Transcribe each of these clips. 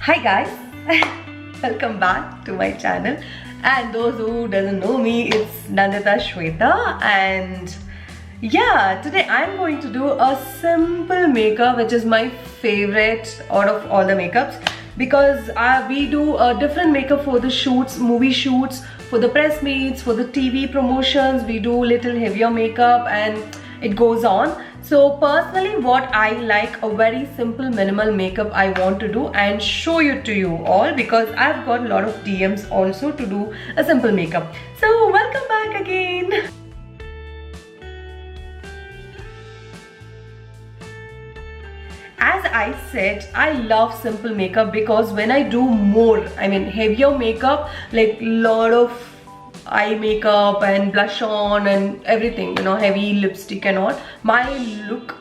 Hi guys, welcome back to my channel. And those who doesn't know me, it's Nandita Shweta. And yeah, today I'm going to do a simple makeup, which is my favorite out of all the makeups, because we do a different makeup for the shoots, movie shoots, for the press meets, for the TV promotions. We do little heavier makeup and it goes on. So personally, what I like, a very simple minimal makeup I want to do and show it to you all, because I've got a lot of DMs also to do a simple makeup. So welcome back again. As I said, I love simple makeup because when I do more, heavier makeup, like lot of eye makeup and blush on and everything, heavy lipstick and all, my look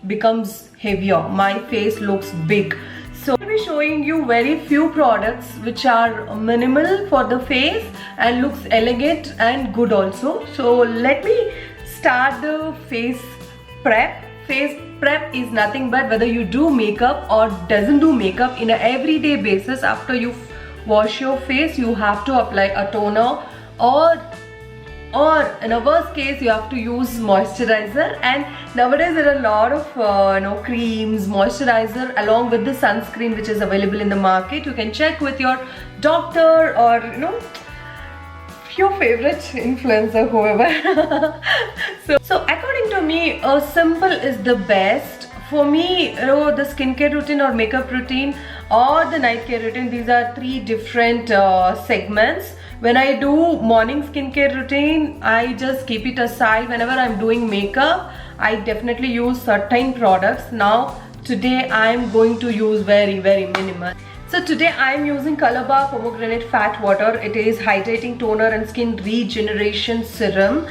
becomes heavier, my face looks big. So I'll be showing you very few products which are minimal for the face and looks elegant and good also. So let me start the face prep. Face prep is nothing but whether you do makeup or doesn't do makeup, in an everyday basis, after you wash your face, you have to apply a toner, or in a worst case you have to use moisturizer. And nowadays there are a lot of creams, moisturizer along with the sunscreen which is available in the market. You can check with your doctor or your favorite influencer, whoever. so according to me, simple is the best for me. The skincare routine or makeup routine or the night care routine, these are three different segments. When I do morning skincare routine, I just keep it aside. Whenever I'm doing makeup, I definitely use certain products. Now today I'm going to use very minimal. So today I'm using Colorbar Pomegranate Fat Water. It is hydrating toner and skin regeneration serum,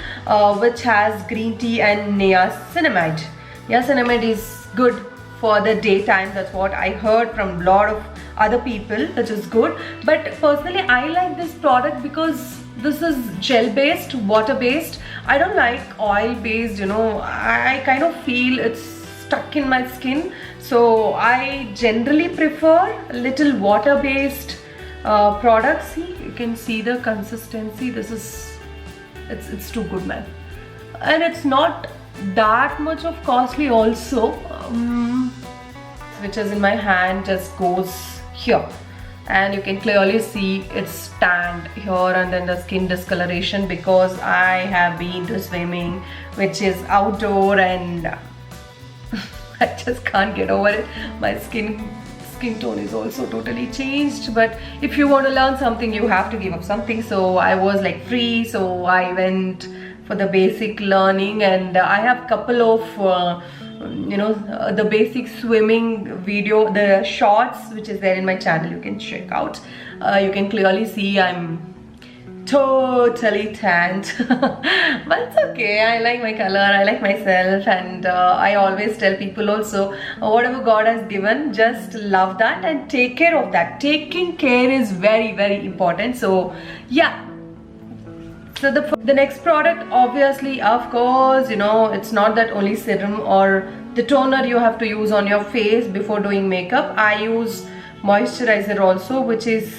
which has green tea and niacinamide. Niacinamide is good for the daytime. That's what I heard from a lot of other people, which is good. But personally, I like this product because this is gel based, water based. I don't like oil based, I kind of feel it's stuck in my skin. So I generally prefer little water based products. See, you can see the consistency. This is, it's too good, man. And it's not that much of costly also. Which is in my hand, just goes here, and you can clearly see it's tanned here, and then the skin discoloration, because I have been to swimming, which is outdoor, and I just can't get over it. My skin tone is also totally changed. But if you want to learn something, you have to give up something. So I was like free, so I went for the basic learning, and I have couple of the basic swimming video, the shorts, which is there in my channel. You can check out. You can clearly see I'm totally tanned. But it's okay. I like my color, I like myself, and I always tell people also, whatever God has given, just love that and take care of that. Taking care is very important. So yeah. So the next product, obviously, of course, it's not that only serum or the toner you have to use on your face before doing makeup. I use moisturizer also, which is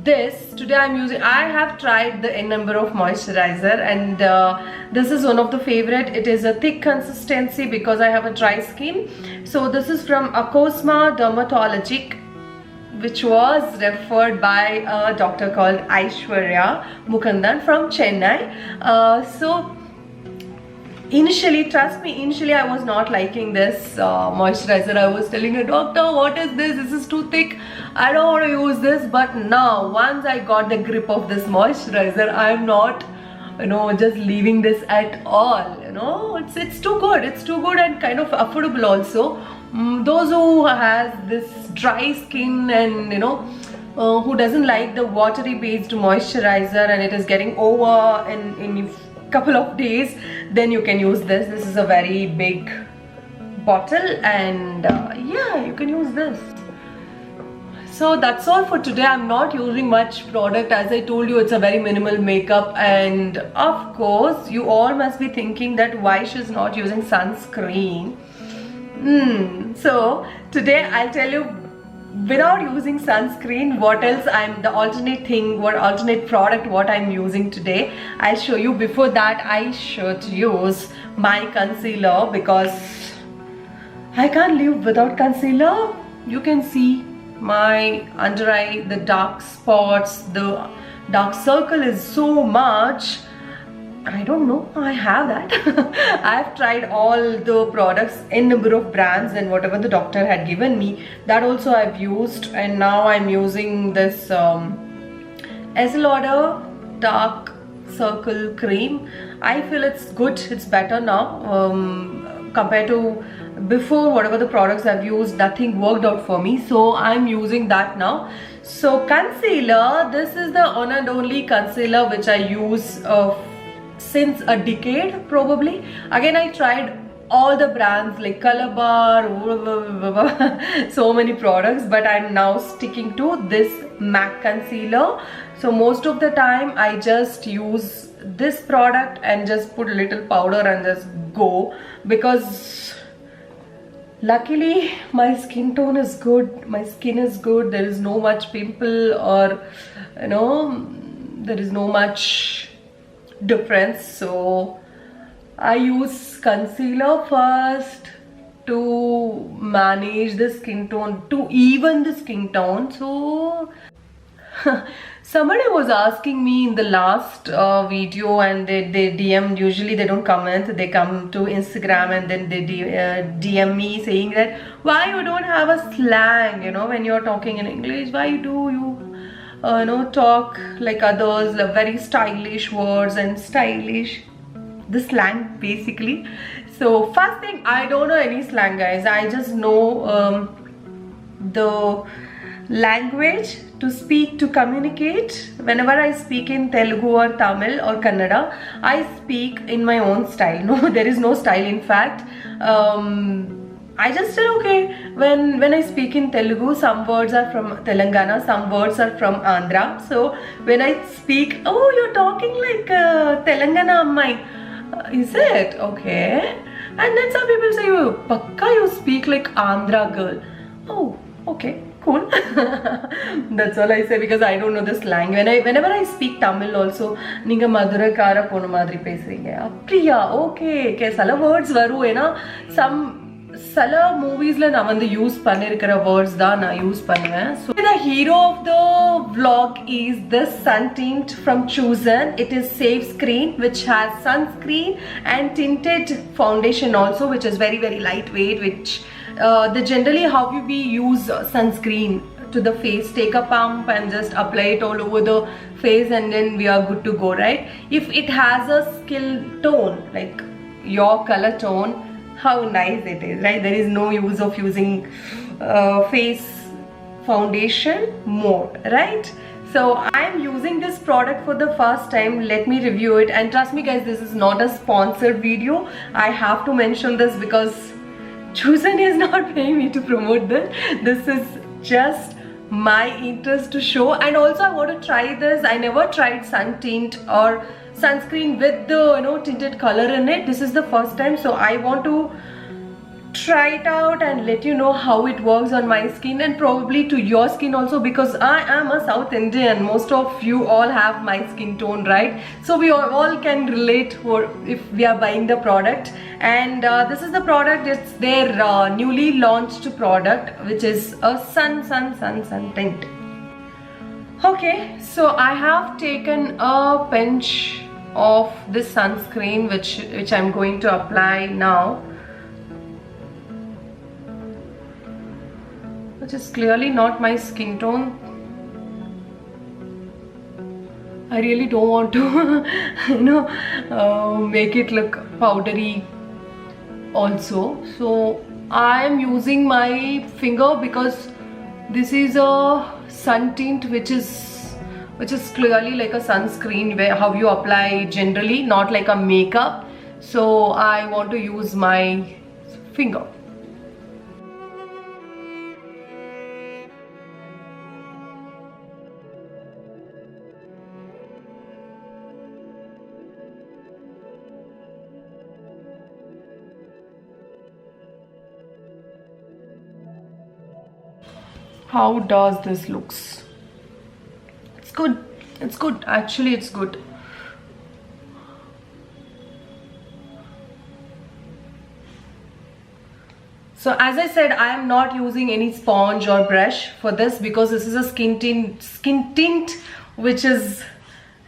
this. Today I have tried the N number of moisturizer, and this is one of the favorite. It is a thick consistency because I have a dry skin. So this is from Acosma Dermatologic, which was referred by a doctor called Aishwarya Mukundan from Chennai. So initially, trust me, initially I was not liking this moisturizer. I was telling a doctor, what is this? This is too thick. I don't want to use this. But now, once I got the grip of this moisturizer, I'm not just leaving this at all. It's too good. It's too good and kind of affordable also. Those who has this dry skin and who doesn't like the watery based moisturizer and it is getting over in a couple of days, then you can use this. This is a very big bottle, and yeah, you can use this. So that's all for today. I'm not using much product. As I told you, it's a very minimal makeup, and of course you all must be thinking that why she's not using sunscreen. So today I'll tell you without using sunscreen, what else I'm the alternate thing, what alternate product what I'm using today, I'll show you. Before that, I should use my concealer because I can't live without concealer. You can see my under eye, the dark spots, the dark circle is so much. I don't know, I have that. I've tried all the products in number of brands and whatever the doctor had given me, that also I've used, and now I'm using this Estee Lauder dark circle cream. I feel it's good, it's better now compared to before. Whatever the products I've used, nothing worked out for me, so I'm using that now. So concealer, this is the one and only concealer which I use since a decade probably. Again, I tried all the brands like Calabar, so many products, but I'm now sticking to this MAC concealer. So most of the time I just use this product and just put a little powder and just go, because luckily my skin tone is good, my skin is good, there is no much pimple, or you know, there is no much difference. So I use concealer first to manage the skin tone, to even the skin tone. So somebody was asking me in the last video, and they DM'd. Usually they don't comment, they come to Instagram and then they DM me saying that why you don't have a slang, you know, when you're talking in English, why do you talk like others, like very stylish words and stylish, the slang basically. So first thing, I don't know any slang, guys. I just know the language to speak, to communicate. Whenever I speak in Telugu or Tamil or Kannada, I speak in my own style. No, there is no style, in fact. I just said okay, when I speak in Telugu, some words are from Telangana, some words are from Andhra. So when I speak, oh, you're talking like Telangana ammai. Is it? Okay. And then some people say, oh, pakka you speak like Andhra girl. Oh, okay, cool. That's all I say, because I don't know the slang. Whenever I speak Tamil also, ninga Madurai kara ponu madri pesringa. Priya, okay. Sala words varu ena. Some சில மூவிஸ்ல நான் வந்து use பண்ணிருக்கிற words தான் நான் use பண்ணுவேன். So the hero of the vlog is this sun tint from Chosen. It is safe screen, which has sunscreen and tinted foundation also, which is very very lightweight, which the generally how we use sunscreen to the face, take a pump and just apply it all over the face and then we are good to go, right? If it has a skin tone like your color tone, how nice it is, right? There is no use of using face foundation more, right? So I'm using this product for the first time. Let me review it, and trust me guys, this is not a sponsored video. I have to mention this because Chosen is not paying me to promote this. This is just my interest to show, and also I want to try this. I never tried sun tint or sunscreen with the tinted color in it. This is the first time, so I want to try it out and let you know how it works on my skin, and probably to your skin also, because I am a South Indian. Most of you all have my skin tone, right? So we all can relate if we are buying the product. And this is the product. It's their newly launched product, which is a sun tint. Okay, so I have taken a pinch of this sunscreen which I'm going to apply now, which is clearly not my skin tone. I really don't want to make it look powdery also. So I am using my finger because this is a sun tint which is clearly like a sunscreen, where how you apply generally, not like a makeup. So I want to use my finger. how does this looks. It's good. It's good. Actually, it's good. So as I said, I am not using any sponge or brush for this because this is a skin tint which is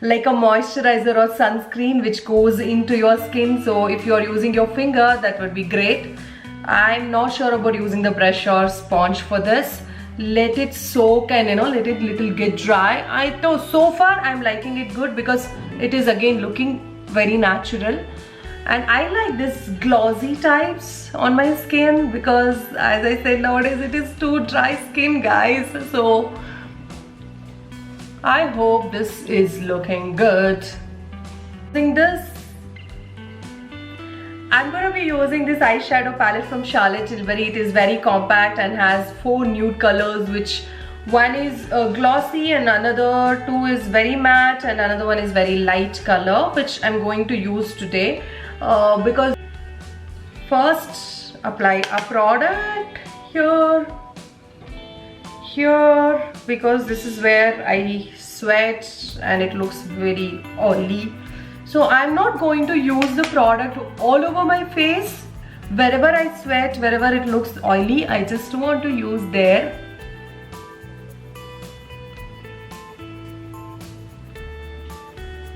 like a moisturizer or sunscreen which goes into your skin. So if you are using your finger, that would be great. I'm not sure about using the brush or sponge for this. Let it soak and let it little get dry. I know so far I'm liking it good because it is again looking very natural. And I like this glossy types on my skin because as I said, nowadays it is too dry skin, guys. So I hope this is looking good. Using this, I'm going to be using this eyeshadow palette from Charlotte Tilbury. It is very compact and has 4 nude colors, which one is glossy and another 2 is very matte and another one is very light color, which I'm going to use today. Because first apply a product here, because this is where I sweat and it looks very oily. So I'm not going to use the product all over my face. Wherever I sweat, wherever it looks oily, I just want to use there.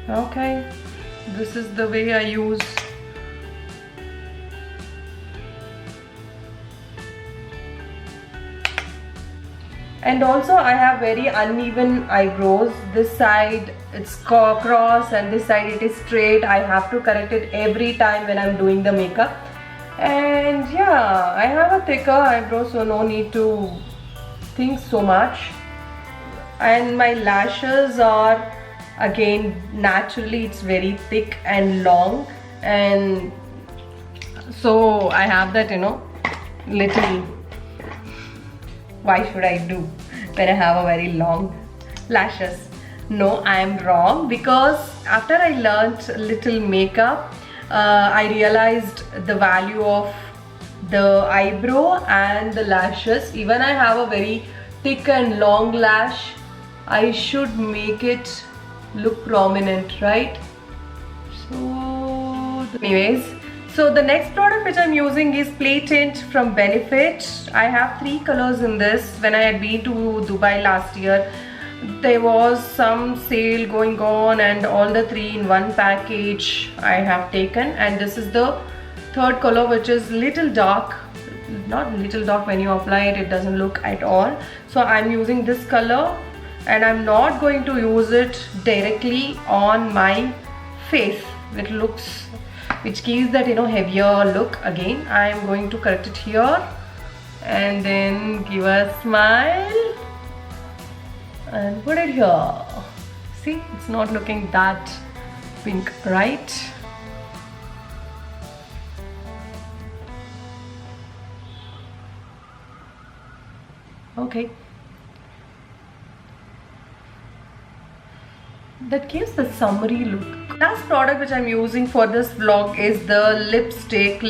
Okay, this is the way I use. And also I have very uneven eyebrows. This side it's cross and this side it is straight. I have to correct it every time when I'm doing the makeup. And yeah, I have a thicker eyebrow, so no need to think so much. And my lashes are again naturally it's very thick and long, and so I have that little, why should I do when I have a very long lashes? No, I am wrong, because after I learnt little makeup, I realized the value of the eyebrow and the lashes. Even I have a very thick and long lash, I should make it look prominent, right? So anyways, so the next product which I'm using is Play Tint from Benefit. I have 3 colors in this. When I had been to Dubai last year, there was some sale going on and all the 3 in one package I have taken, and this is the 3rd color, which is little dark. Not little dark, when you apply it, it doesn't look at all. So I'm using this color and I'm not going to use it directly on my face, which gives that heavier look. Again, I am going to correct it here and then give a smile and put it here. See, it's not looking that pink, right? Okay, that gives the summery look. Last product which I'm using for this vlog is the lipstick,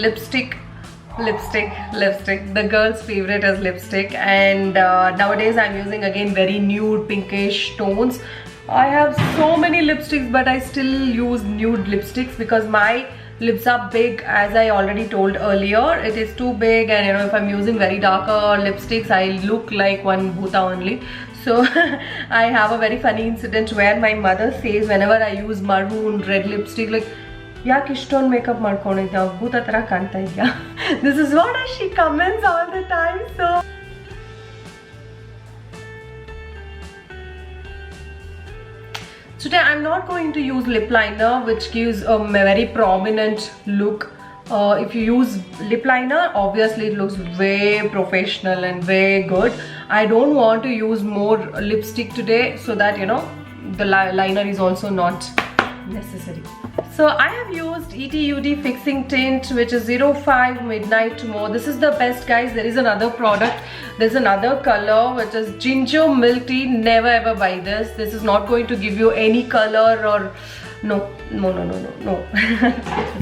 the girl's favorite is lipstick. And nowadays I'm using again very nude pinkish tones. I have so many lipsticks, but I still use nude lipsticks because my lips are big, as I already told earlier. It is too big, and if I'm using very darker lipsticks, I look like one bhuta only. So I have a very funny incident where my mother says whenever I use maroon red lipstick, like, yaak ishtond makeup ಮಾಡ್ಕೊಂಡಿದ್ದೆ ಭೂತ ತರ ಕಾಣ್ತಾ ಇದೆಯಾ. This is what she comments all the time. So today I'm not going to use lip liner, which gives a very prominent look. If you use lip liner, obviously it looks way professional and way good. I don't want to use more lipstick today, so that the liner is also not necessary. So I have used ETUD Fixing Tint, which is 05 Midnight More. This is the best, guys. There is another product. There's another color which is Ginger Milk Tea. Never ever buy this. This is not going to give you any color or no.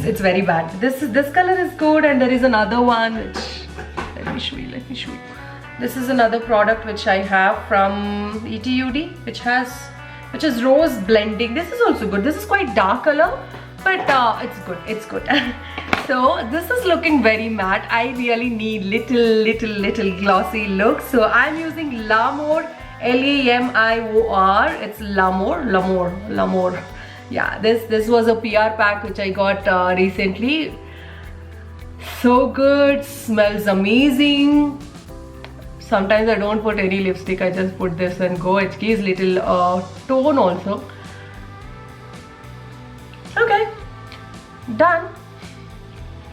It's very bad. This color is good, and there is another one which let me show you. This is another product which I have from ETUD, which is rose blending. This is also good. This is quite dark color, but it's good. It's good. So this is looking very matte. I really need little glossy look. So I'm using L'Amour, L-A-M-I-O-R. It's L'Amour. Yeah, this was a PR pack which I got recently. So good, smells amazing. Sometimes I don't put any lipstick, I just put this and go. It gives little tone also. Okay, done.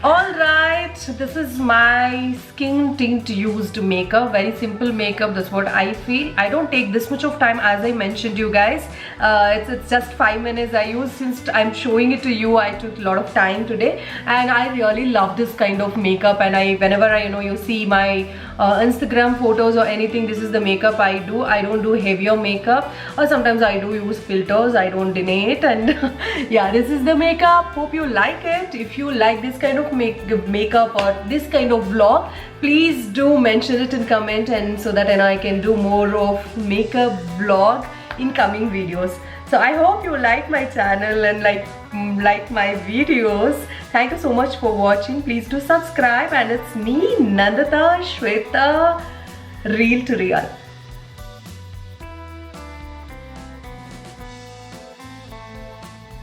Alright, this is my skin tint used makeup. Very simple makeup, that's what I feel. I don't take this much of time, as I mentioned you guys. It's just 5 minutes I use. Since I'm showing it to you, I took a lot of time today, and I really love this kind of makeup. And whenever I you see my Instagram photos or anything, this is the makeup I do. I don't do heavier makeup, or sometimes I do use filters, I don't deny it. And yeah, this is the makeup. Hope you like it. If you like this kind of makeup or this kind of vlog, please do mention it in comment, and so that I can do more of makeup vlog in coming videos. So I hope you like my channel and like my videos. Thank you so much for watching. Please do subscribe, and it's me, Nandita Shweta, Real to Real.